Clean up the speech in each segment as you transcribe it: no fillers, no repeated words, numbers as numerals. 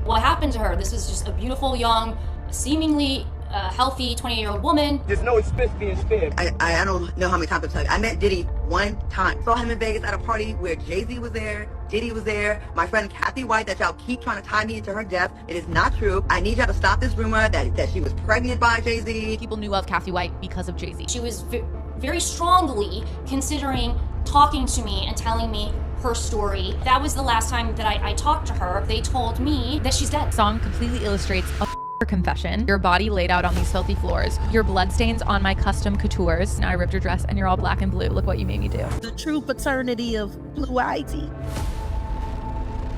what happened to her. This is just a beautiful, young, seemingly healthy 20-year-old woman. There's no expense being spared. I don't know how many times I've told you. I met Diddy one time. Saw him in Vegas at a party where Jay-Z was there, Diddy was there. My friend Kathy White, that y'all keep trying to tie me into her death. It is not true. I need y'all to stop this rumor that she was pregnant by Jay-Z. People knew of Kathy White because of Jay-Z. She was very strongly considering talking to me and telling me her story. That was the last time that I talked to her. They told me that she's dead. The song completely illustrates a confession. Your body laid out on these filthy floors. Your bloodstains on my custom couture. Now I ripped your dress and you're all black and blue. Look what you made me do. The true paternity of Blue Ivy.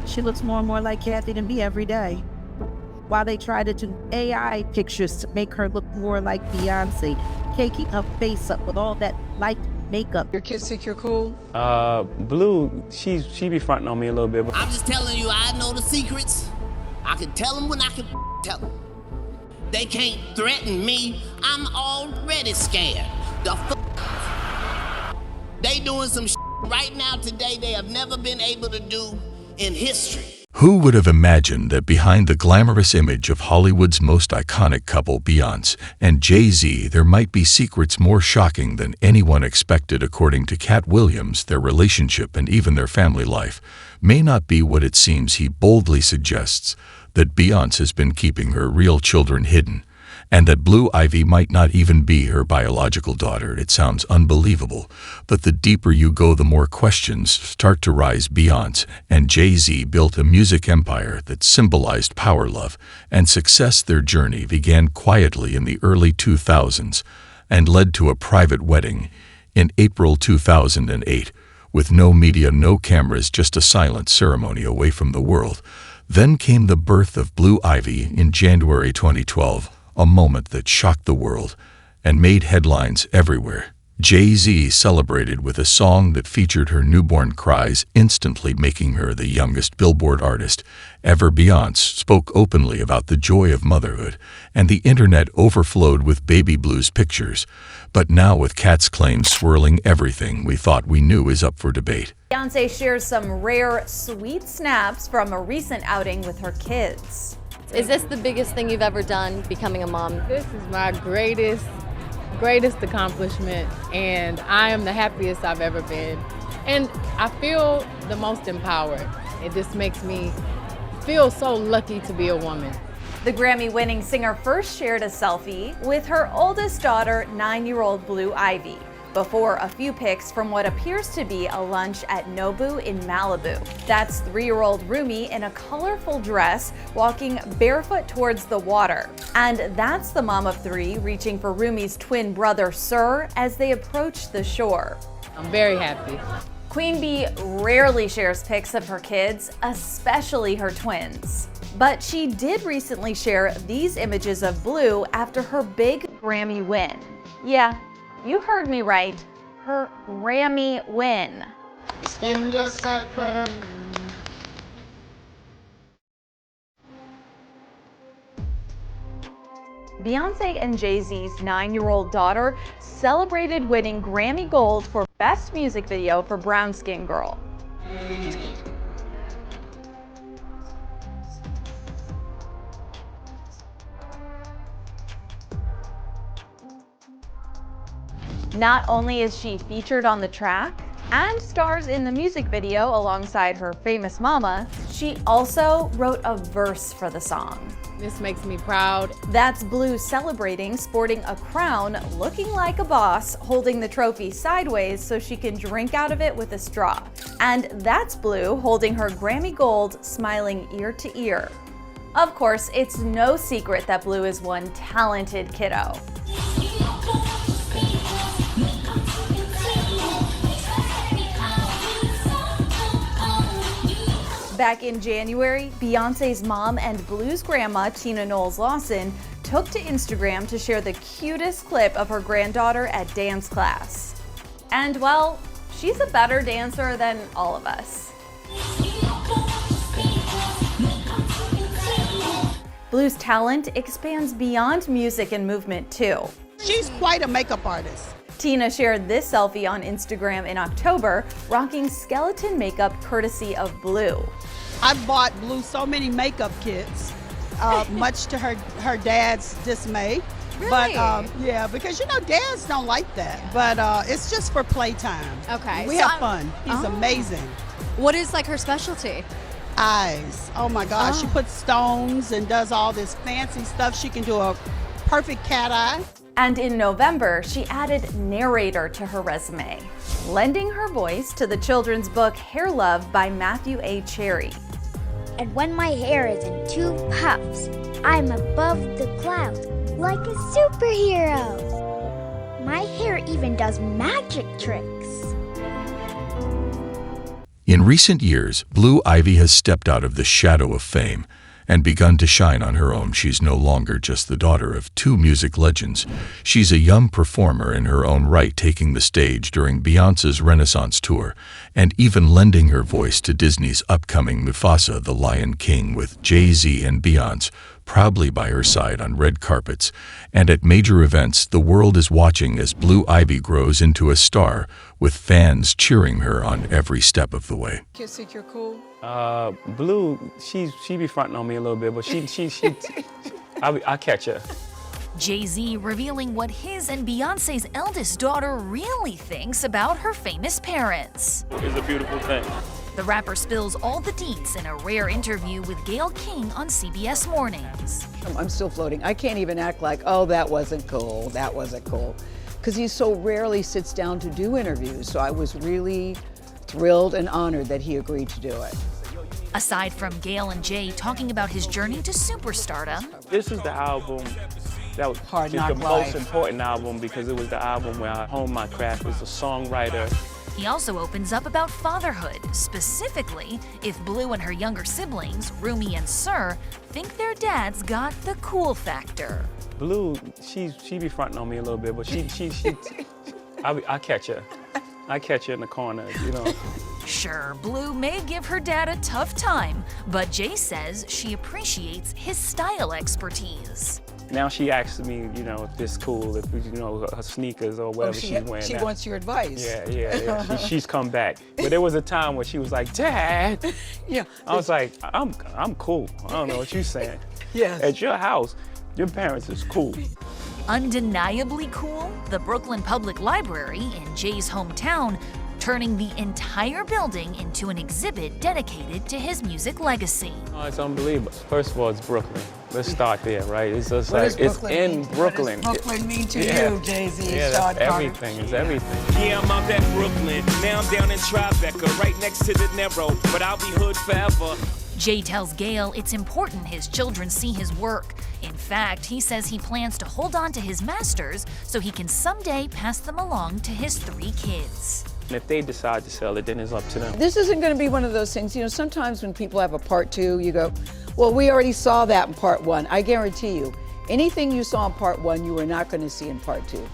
She looks more and more like Kathy to me every day. While they try to do AI pictures to make her look more like Beyoncé, caking her face up with all that light makeup. Your kids think you're cool? Blue, she be fronting on me a little bit. I'm just telling you, I know the secrets. I can tell them when I can tell them. They can't threaten me. I'm already scared. They doing some right now today they have never been able to do in history. Who would have imagined that behind the glamorous image of Hollywood's most iconic couple, Beyoncé and Jay-Z, there might be secrets more shocking than anyone expected? According to Katt Williams, their relationship and even their family life may not be what it seems. He boldly suggests that Beyoncé has been keeping her real children hidden, and that Blue Ivy might not even be her biological daughter. It sounds unbelievable, but the deeper you go, the more questions start to rise. Beyoncé and Jay-Z built a music empire that symbolized power, love, and success. Their journey began quietly in the early 2000s and led to a private wedding in April 2008, with no media, no cameras, just a silent ceremony away from the world. Then came the birth of Blue Ivy in January 2012, a moment that shocked the world and made headlines everywhere. Jay-Z celebrated with a song that featured her newborn cries, instantly making her the youngest Billboard artist ever. Beyoncé spoke openly about the joy of motherhood, and the internet overflowed with baby blues pictures. But now, with Katt's claims swirling everything we thought we knew, is up for debate. Beyoncé shares some rare, sweet snaps from a recent outing with her kids. Is this the biggest thing you've ever done, becoming a mom? This is my greatest accomplishment, and I am the happiest I've ever been. And I feel the most empowered. It just makes me feel so lucky to be a woman. The Grammy-winning singer first shared a selfie with her oldest daughter, 9-year-old Blue Ivy, before a few pics from what appears to be a lunch at Nobu in Malibu. That's 3-year-old Rumi in a colorful dress walking barefoot towards the water. And that's the mom of 3 reaching for Rumi's twin brother, Sir, as they approach the shore. I'm very happy. Queen Bee rarely shares pics of her kids, especially her twins. But she did recently share these images of Blue after her big Grammy win. Yeah, you heard me right. Her Grammy win. Beyoncé and Jay-Z's 9-year-old daughter celebrated winning Grammy Gold for Best Music Video for Brown Skin Girl. Not only is she featured on the track and stars in the music video alongside her famous mama, she also wrote a verse for the song. This makes me proud. That's Blue celebrating, sporting a crown, looking like a boss, holding the trophy sideways so she can drink out of it with a straw. And that's Blue holding her Grammy Gold, smiling ear to ear. Of course, it's no secret that Blue is one talented kiddo. Back in January, Beyoncé's mom and Blue's grandma, Tina Knowles-Lawson, took to Instagram to share the cutest clip of her granddaughter at dance class. And well, she's a better dancer than all of us. Blue's talent expands beyond music and movement too. She's quite a makeup artist. Tina shared this selfie on Instagram in October, rocking skeleton makeup courtesy of Blue. I bought Blue so many makeup kits, much to her dad's dismay. Really? But yeah, because dads don't like that. But it's just for playtime. Okay. We have fun. He's amazing. What is like her specialty? Eyes. Oh my gosh. She puts stones and does all this fancy stuff. She can do a perfect cat eye. And in November, she added narrator to her resume, lending her voice to the children's book Hair Love by Matthew A. Cherry. And when my hair is in 2 puffs, I'm above the clouds like a superhero. My hair even does magic tricks. In recent years, Blue Ivy has stepped out of the shadow of fame and begun to shine on her own. She's no longer just the daughter of 2 music legends. She's a young performer in her own right, taking the stage during Beyoncé's Renaissance tour, and even lending her voice to Disney's upcoming Mufasa, the Lion King, with Jay-Z and Beyoncé proudly by her side on red carpets. And at major events, the world is watching as Blue Ivy grows into a star, with fans cheering her on every step of the way. Kids think you're cool? Blue, she be fronting on me a little bit, but I catch her. Jay-Z revealing what his and Beyoncé's eldest daughter really thinks about her famous parents. It's a beautiful thing. The rapper spills all the deets in a rare interview with Gayle King on CBS Mornings. I'm still floating. I can't even act like, oh, that wasn't cool, that wasn't cool. Because he so rarely sits down to do interviews, so I was really thrilled and honored that he agreed to do it. Aside from Gayle and Jay talking about his journey to superstardom, this is the album that was the most important album because it was the album where I honed my craft as a songwriter. he also opens up about fatherhood, specifically if Blue and her younger siblings, Rumi and Sir, think their dads got the cool factor. Blue, she be fronting on me a little bit, but I catch her. I catch her in the corner, you know. Sure, Blue may give her dad a tough time, but Jay says she appreciates his style expertise. Now she asks me, you know, if this cool, if, you know, her sneakers or whatever she's wearing. She now. wants your advice. Yeah. She's come back. But there was a time where she was like, Dad. Yeah. I was like, I'm cool. I don't know what you're saying. Yes. At your house, your parents is cool. Undeniably cool, the Brooklyn Public Library in Jay's hometown, turning the entire building into an exhibit dedicated to his music legacy. Oh, it's unbelievable. First of all, it's Brooklyn. Let's start there, right? It's just What like, does it's in Brooklyn. What does Brooklyn mean to you, Jay-Z? Yeah, that's everything. It's everything. Yeah, I'm out at Brooklyn. Now I'm down in Tribeca, right next to the Narrow, but I'll be hood forever. Jay tells Gayle it's important his children see his work. In fact, he says he plans to hold on to his masters so he can someday pass them along to his 3 kids. And if they decide to sell it, then it's up to them. This isn't going to be one of those things, you know, sometimes when people have a part 2, you go, well, we already saw that in part 1. I guarantee you, anything you saw in part 1, you were not going to see in part 2.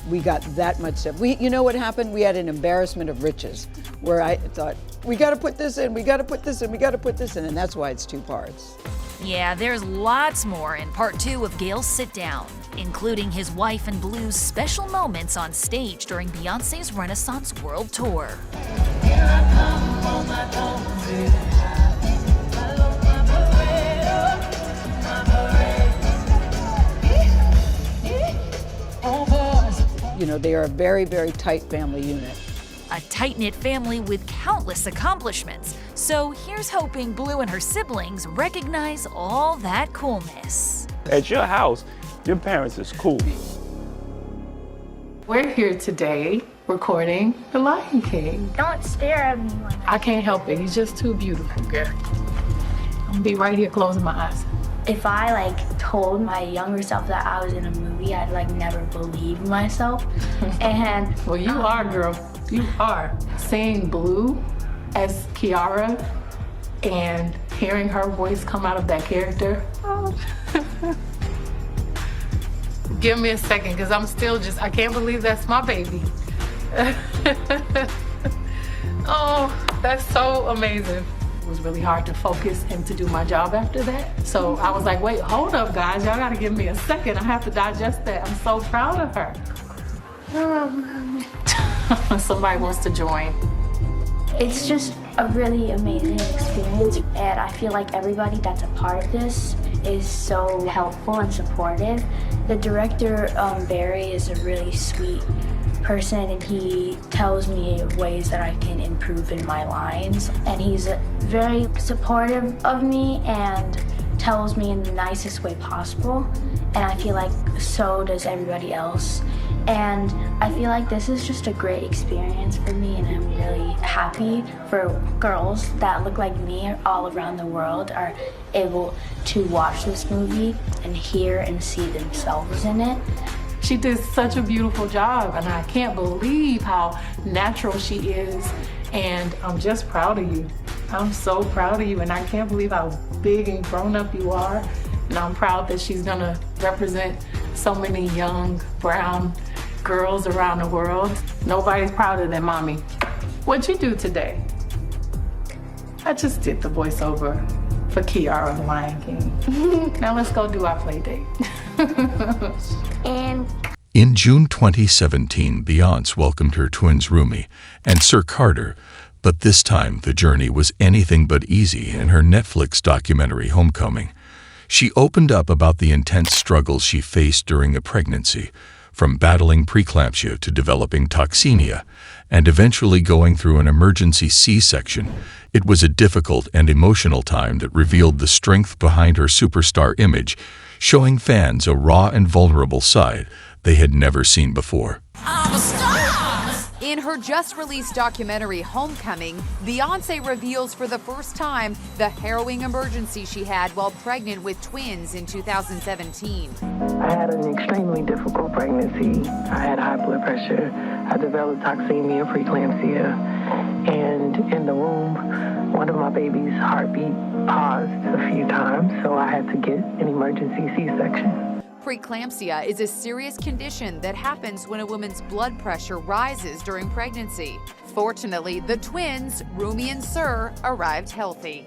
We got that much stuff. You know what happened? We had an embarrassment of riches where I thought, we got to put this in, we got to put this in, we got to put this in, and that's why it's 2 parts. Yeah, there's lots more in part 2 of Gayle's Sit Down, including his wife and Blue's special moments on stage during Beyoncé's Renaissance World Tour. You know, they are a very, very tight family unit. A tight-knit family with countless accomplishments. So here's hoping Blue and her siblings recognize all that coolness. At your house, your parents is cool. We're here today recording The Lion King. Don't stare at me like that. I can't help it. He's just too beautiful, girl. I'm gonna be right here closing my eyes. If I told my younger self that I was in a movie, I'd never believe myself. And well, you are, girl. You are. Seeing Blue as Kiara and hearing her voice come out of that character. Oh. Give me a second, because I'm still I can't believe that's my baby. Oh, that's so amazing. It was really hard to focus and to do my job after that. So I was like, wait, hold up, guys. Y'all gotta give me a second. I have to digest that. I'm so proud of her. Somebody wants to join. it's just a really amazing experience, and I feel like everybody that's a part of this is so helpful and supportive. The director, Barry, is a really sweet person, and he tells me ways that I can improve in my lines, and he's very supportive of me and tells me in the nicest way possible, and I feel like so does everybody else. And I feel like this is just a great experience for me, and I'm really happy for girls that look like me all around the world are able to watch this movie and hear and see themselves in it. She did such a beautiful job, and I can't believe how natural she is, and I'm just proud of you. I'm so proud of you, and I can't believe how big and grown up you are, and I'm proud that she's gonna represent so many young brown girls around the world. Nobody's prouder than mommy. What'd you do today? I just did the voiceover for Kiara the Lion King. Now let's go do our play date. And In June 2017, Beyoncé welcomed her twins Rumi and Sir Carter, but this time the journey was anything but easy in her Netflix documentary Homecoming. She opened up about the intense struggles she faced during a pregnancy, from battling preeclampsia to developing toxemia, and eventually going through an emergency C-section. It was a difficult and emotional time that revealed the strength behind her superstar image, showing fans a raw and vulnerable side they had never seen before. In her just-released documentary, Homecoming, Beyoncé reveals for the first time the harrowing emergency she had while pregnant with twins in 2017. I had an extremely difficult pregnancy. I had high blood pressure. I developed toxemia, preeclampsia, and in the womb, one of my baby's heartbeat paused a few times, so I had to get an emergency C-section. Preeclampsia is a serious condition that happens when a woman's blood pressure rises during pregnancy. Fortunately, the twins, Rumi and Sir, arrived healthy.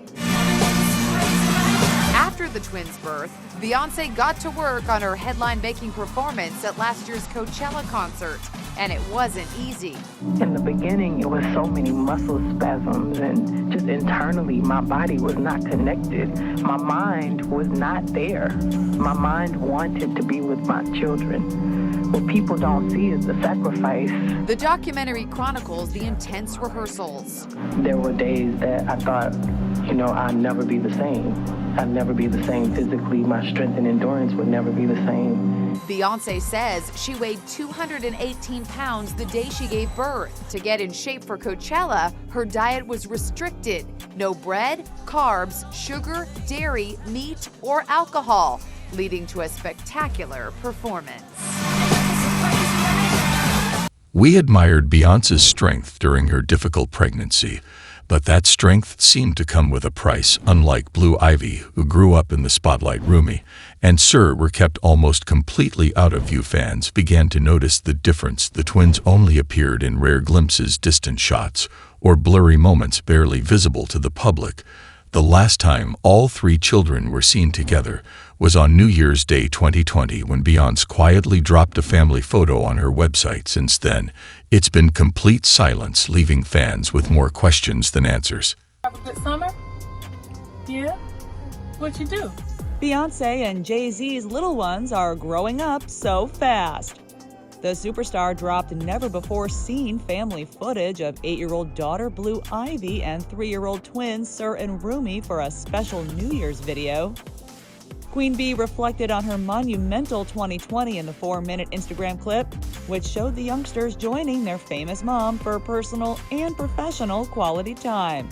After the twins' birth, Beyoncé got to work on her headline-making performance at last year's Coachella concert, and it wasn't easy. In the beginning, it was so many muscle spasms, and just internally, my body was not connected. My mind was not there. My mind wanted to be with my children. What people don't see is the sacrifice. The documentary chronicles the intense rehearsals. There were days that I thought, I'd never be the same. I'd never be the same physically. My strength and endurance would never be the same. Beyoncé says she weighed 218 pounds the day she gave birth. To get in shape for Coachella, her diet was restricted. No bread, carbs, sugar, dairy, meat, or alcohol, leading to a spectacular performance. We admired Beyoncé's strength during her difficult pregnancy, but that strength seemed to come with a price. Unlike Blue Ivy, who grew up in the spotlight, Rumi and Sir were kept almost completely out of view. Fans began to notice the difference. The twins only appeared in rare glimpses, distant shots, or blurry moments barely visible to the public. The last time all three children were seen together was on New Year's Day 2020, when Beyoncé quietly dropped a family photo on her website. Since then, it's been complete silence, leaving fans with more questions than answers. Have a good summer? Yeah? What'd you do? Beyoncé and Jay-Z's little ones are growing up so fast. The superstar dropped never-before-seen family footage of 8-year-old daughter Blue Ivy and 3-year-old twins Sir and Rumi for a special New Year's video. Queen Bee reflected on her monumental 2020 in the 4-minute Instagram clip, which showed the youngsters joining their famous mom for personal and professional quality time.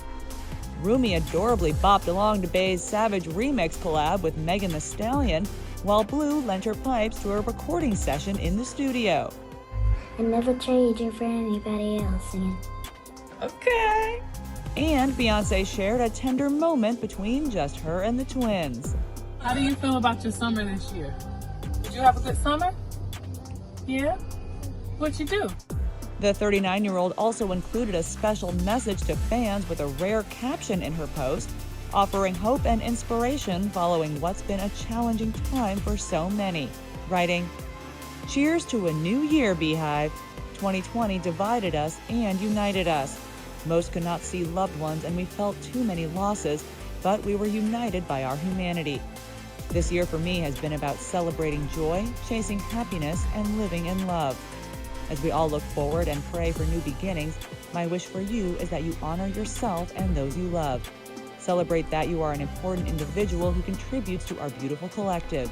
Rumi adorably bopped along to Bey's Savage remix collab with Megan Thee Stallion, while Blue lent her pipes to a recording session in the studio. I never trade you for anybody else again. Okay. And Beyoncé shared a tender moment between just her and the twins. How do you feel about your summer this year? Did you have a good summer? Yeah? What'd you do? The 39-year-old also included a special message to fans with a rare caption in her post, offering hope and inspiration following what's been a challenging time for so many, writing, "Cheers to a new year, Beehive. 2020 divided us and united us. Most could not see loved ones, and we felt too many losses, but we were united by our humanity. This year for me has been about celebrating joy, chasing happiness, and living in love. As we all look forward and pray for new beginnings, my wish for you is that you honor yourself and those you love. Celebrate that you are an important individual who contributes to our beautiful collective.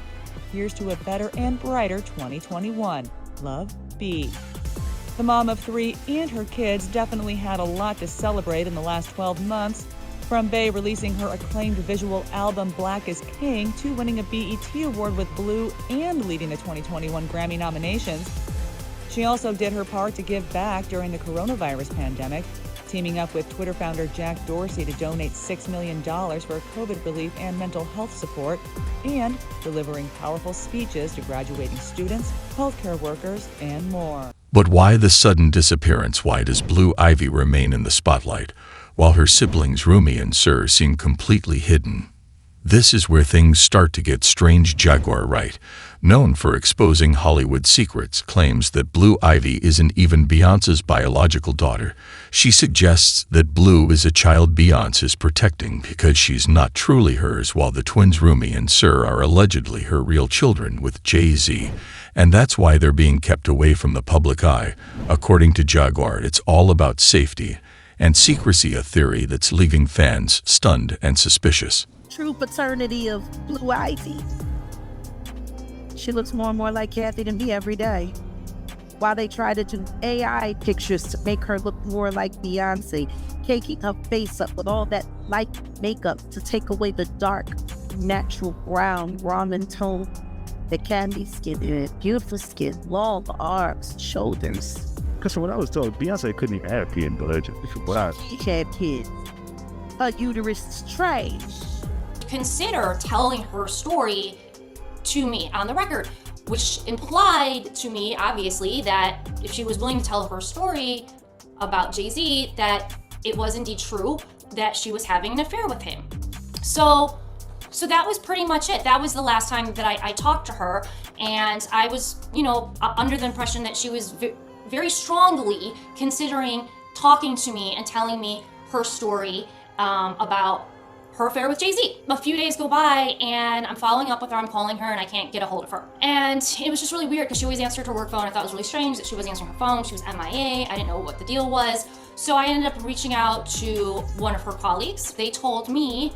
Here's to a better and brighter 2021. Love, B. The mom of 3 and her kids definitely had a lot to celebrate in the last 12 months. From Bey releasing her acclaimed visual album Black is King to winning a BET Award with Blue and leading the 2021 Grammy nominations. She also did her part to give back during the coronavirus pandemic, teaming up with Twitter founder Jack Dorsey to donate $6 million for COVID relief and mental health support, and delivering powerful speeches to graduating students, healthcare workers, and more. But why the sudden disappearance? Why does Blue Ivy remain in the spotlight, while her siblings Rumi and Sir seem completely hidden? This is where things start to get strange. Jaguar Wright, known for exposing Hollywood secrets, claims that Blue Ivy isn't even Beyoncé's biological daughter. She suggests that Blue is a child Beyoncé is protecting because she's not truly hers, while the twins Rumi and Sir are allegedly her real children with Jay-Z, and that's why they're being kept away from the public eye. According to Jaguar, it's all about safety and secrecy, a theory that's leaving fans stunned and suspicious. True paternity of Blue Ivy. She looks more and more like Kathy to me every day. While they try to do AI pictures to make her look more like Beyoncé, caking her face up with all that light makeup to take away the dark, natural brown ramen tone, the candy skin, beautiful skin, long arms, shoulders. Because from what I was told, Beyoncé couldn't even have a kid, but She had kids. Her uterus is strange. Consider telling her story to me on the record, which implied to me, obviously, that if she was willing to tell her story about Jay-Z, that it was indeed true that she was having an affair with him. So that was pretty much it. That was the last time that I talked to her, and I was, under the impression that she was very strongly considering talking to me and telling me her story about her affair with Jay-Z. A few days go by and I'm following up with her, I'm calling her, and I can't get a hold of her. And it was just really weird because she always answered her work phone. I thought it was really strange that she was answering her phone. She was MIA. I didn't know what the deal was. So I ended up reaching out to one of her colleagues. They told me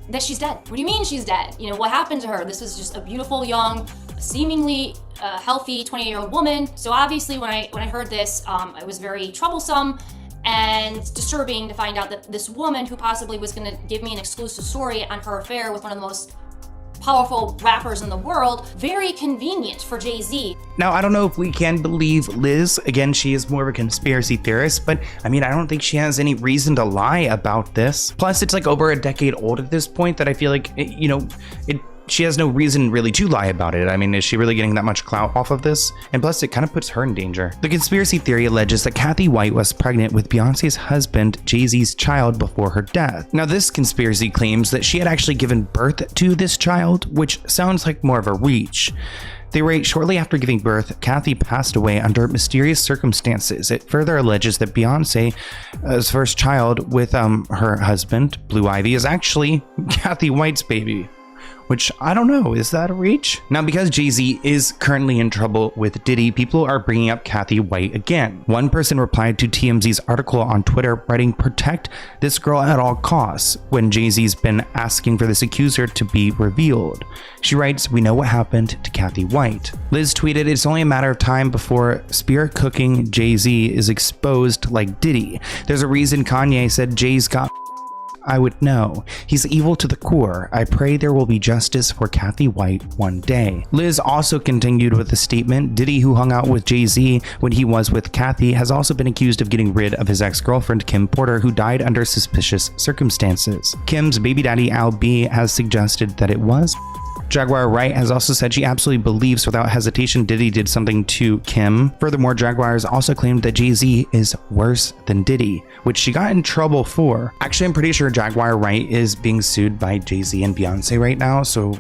that she's dead. What do you mean she's dead? What happened to her? This is just a beautiful, young, seemingly healthy 28-year-old woman. So obviously when I heard this, it was very troublesome and disturbing to find out that this woman who possibly was going to give me an exclusive story on her affair with one of the most powerful rappers in the world, very convenient for Jay-Z. Now, I don't know if we can believe Liz. Again, she is more of a conspiracy theorist, but I don't think she has any reason to lie about this. Plus, it's like over a decade old at this point that I feel like, she has no reason really to lie about it. Is she really getting that much clout off of this? And plus, it kind of puts her in danger. The conspiracy theory alleges that Kathy White was pregnant with Beyoncé's husband, Jay-Z's child, before her death. Now, this conspiracy claims that she had actually given birth to this child, which sounds like more of a reach. They write, shortly after giving birth, Kathy passed away under mysterious circumstances. It further alleges that Beyoncé's first child with her husband, Blue Ivy, is actually Kathy White's baby. Which, I don't know, is that a reach? Now, because Jay-Z is currently in trouble with Diddy, people are bringing up Kathy White again. One person replied to TMZ's article on Twitter, writing, "Protect this girl at all costs," when Jay-Z's been asking for this accuser to be revealed. She writes, "We know what happened to Kathy White." Liz tweeted, "It's only a matter of time before spirit cooking Jay-Z is exposed like Diddy. There's a reason Kanye said Jay's got I would know. He's evil to the core. I pray there will be justice for Kathy White one day." Liz also continued with a statement. Diddy, who hung out with Jay-Z when he was with Kathy, has also been accused of getting rid of his ex-girlfriend, Kim Porter, who died under suspicious circumstances. Kim's baby daddy, Al B, has suggested that it was Jaguar Wright has also said she absolutely believes without hesitation Diddy did something to Kim. Furthermore, Jaguar has also claimed that Jay-Z is worse than Diddy, which she got in trouble for. Actually, I'm pretty sure Jaguar Wright is being sued by Jay-Z and Beyoncé right now, so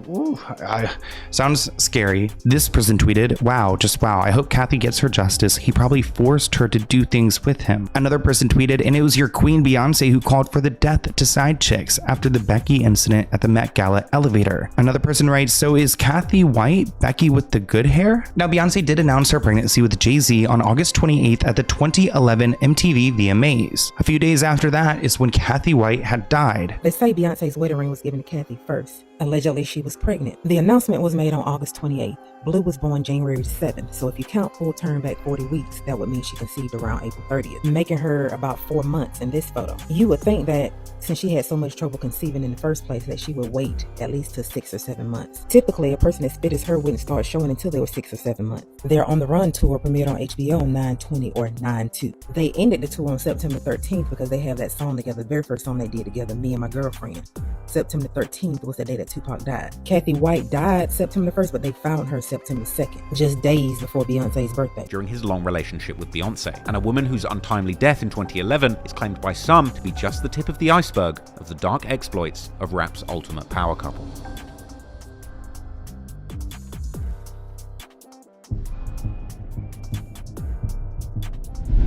sounds scary. This person tweeted, wow, just wow, I hope Kathy gets her justice. He probably forced her to do things with him. Another person tweeted, and it was your queen Beyoncé who called for the death to side chicks after the Becky incident at the Met Gala elevator. Another person writes, so is Kathy White Becky with the good hair? Now, Beyoncé did announce her pregnancy with Jay-Z on August 28th at the 2011 MTV VMAs. A few days after that is when Kathy White had died. They say Beyonce's wedding ring was given to Kathy first. Allegedly, she was pregnant. The announcement was made on August 28th. Blue was born January 7th, so if you count full term back 40 weeks, that would mean she conceived around April 30th, making her about 4 months in this photo. You would think that since she had so much trouble conceiving in the first place that she would wait at least to 6 or 7 months. Typically, a person as fit as her wouldn't start showing until they were 6 or 7 months. Their On the Run tour premiered on HBO on 9/20 or 9/2. They ended the tour on September 13th because they have that song together, the very first song they did together, Me and My Girlfriend. September 13th was the day that Tupac died. Kathy White died September 1st, but they found her September 2nd, just days before Beyonce's birthday. During his long relationship with Beyoncé, and a woman whose untimely death in 2011 is claimed by some to be just the tip of the iceberg of the dark exploits of rap's ultimate power couple.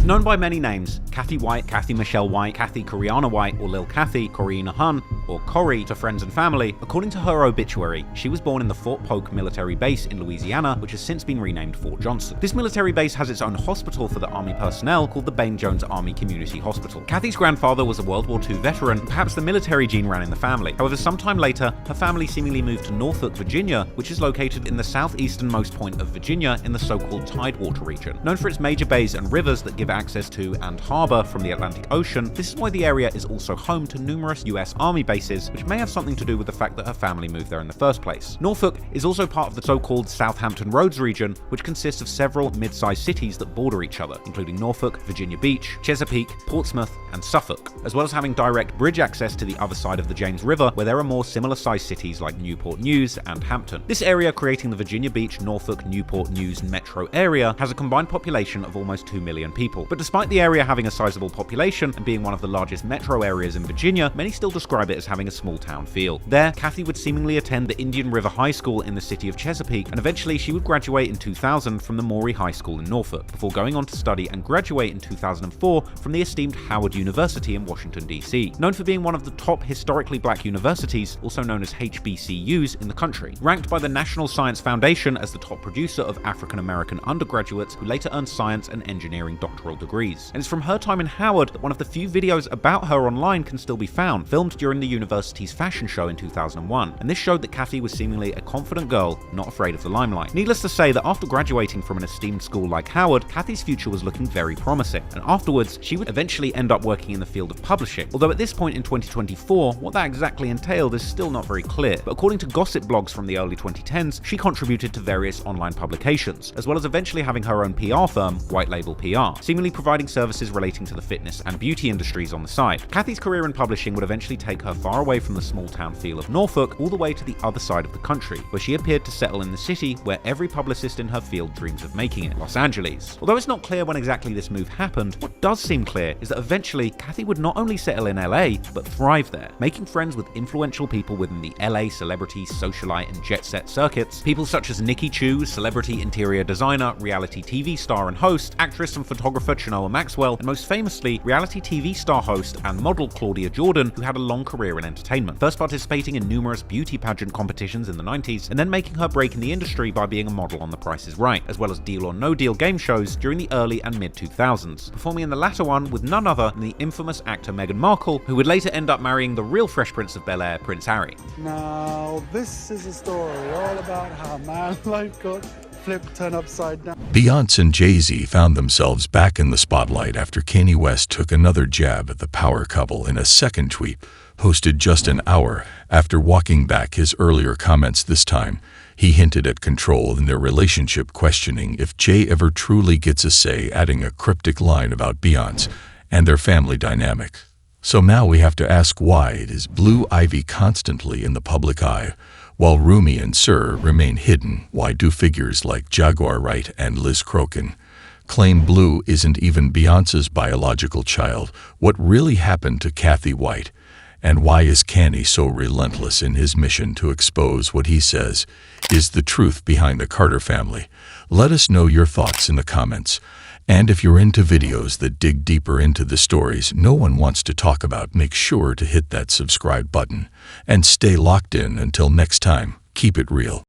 Known by many names, Kathy White, Kathy Michelle White, Kathy Coriana White, or Lil Kathy, Corrina Hun, or Corey to friends and family, according to her obituary, she was born in the Fort Polk military base in Louisiana, which has since been renamed Fort Johnson. This military base has its own hospital for the Army personnel called the Bain Jones Army Community Hospital. Kathy's grandfather was a World War II veteran, and perhaps the military gene ran in the family. However, sometime later, her family seemingly moved to Norfolk, Virginia, which is located in the southeasternmost point of Virginia in the so-called Tidewater region. Known for its major bays and rivers that give access to and harbor from the Atlantic Ocean, this is why the area is also home to numerous US Army bases, which may have something to do with the fact that her family moved there in the first place. Norfolk is also part of the so-called Southampton Roads region, which consists of several mid-sized cities that border each other, including Norfolk, Virginia Beach, Chesapeake, Portsmouth, and Suffolk, as well as having direct bridge access to the other side of the James River, where there are more similar-sized cities like Newport News and Hampton. This area, creating the Virginia Beach, Norfolk, Newport News metro area, has a combined population of almost 2 million people. But despite the area having a sizable population and being one of the largest metro areas in Virginia, many still describe it as having a small town feel. There, Kathy would seemingly attend the Indian River High School in the city of Chesapeake, and eventually she would graduate in 2000 from the Maury High School in Norfolk, before going on to study and graduate in 2004 from the esteemed Howard University in Washington, D.C. Known for being one of the top historically black universities, also known as HBCUs in the country. Ranked by the National Science Foundation as the top producer of African-American undergraduates who later earned science and engineering doctoral degrees. And it's from her time in Howard that one of the few videos about her online can still be found, filmed during the university's fashion show in 2001, and this showed that Kathy was seemingly a confident girl, not afraid of the limelight. Needless to say that after graduating from an esteemed school like Howard, Kathy's future was looking very promising, and afterwards, she would eventually end up working in the field of publishing. Although at this point in 2024, what that exactly entailed is still not very clear, but according to gossip blogs from the early 2010s, she contributed to various online publications, as well as eventually having her own PR firm, White Label PR, seemingly providing services relating to the fitness and beauty industries on the side. Kathy's career in publishing would eventually take her far away from the small-town feel of Norfolk, all the way to the other side of the country, where she appeared to settle in the city where every publicist in her field dreams of making it, Los Angeles. Although it's not clear when exactly this move happened, what does seem clear is that eventually Kathy would not only settle in LA, but thrive there, making friends with influential people within the LA celebrity, socialite, and jet set circuits. People such as Nikki Chu, celebrity interior designer, reality TV star and host, actress and photographer Chenoa Maxwell, and most famously, reality TV star host and model Claudia Jordan, who had a long career in entertainment, first participating in numerous beauty pageant competitions in the 90s, and then making her break in the industry by being a model on The Price is Right, as well as Deal or No Deal game shows during the early and mid-2000s, performing in the latter one with none other than the infamous actor Meghan Markle, who would later end up marrying the real Fresh Prince of Bel-Air, Prince Harry. Now, this is a story all about how a man's life got flipped, turned upside down. Beyoncé and Jay-Z found themselves back in the spotlight after Kanye West took another jab at the power couple in a second tweet, posted just an hour after walking back his earlier comments. This time, he hinted at control in their relationship, questioning if Jay ever truly gets a say, adding a cryptic line about Beyoncé and their family dynamic. So now we have to ask, why is Blue Ivy constantly in the public eye? While Rumi and Sir remain hidden, why do figures like Jaguar Wright and Liz Crokin claim Blue isn't even Beyoncé's biological child? What really happened to Kathy White? And why is Kanye so relentless in his mission to expose what he says is the truth behind the Carter family? Let us know your thoughts in the comments. And if you're into videos that dig deeper into the stories no one wants to talk about, make sure to hit that subscribe button and stay locked in. Until next time, keep it real.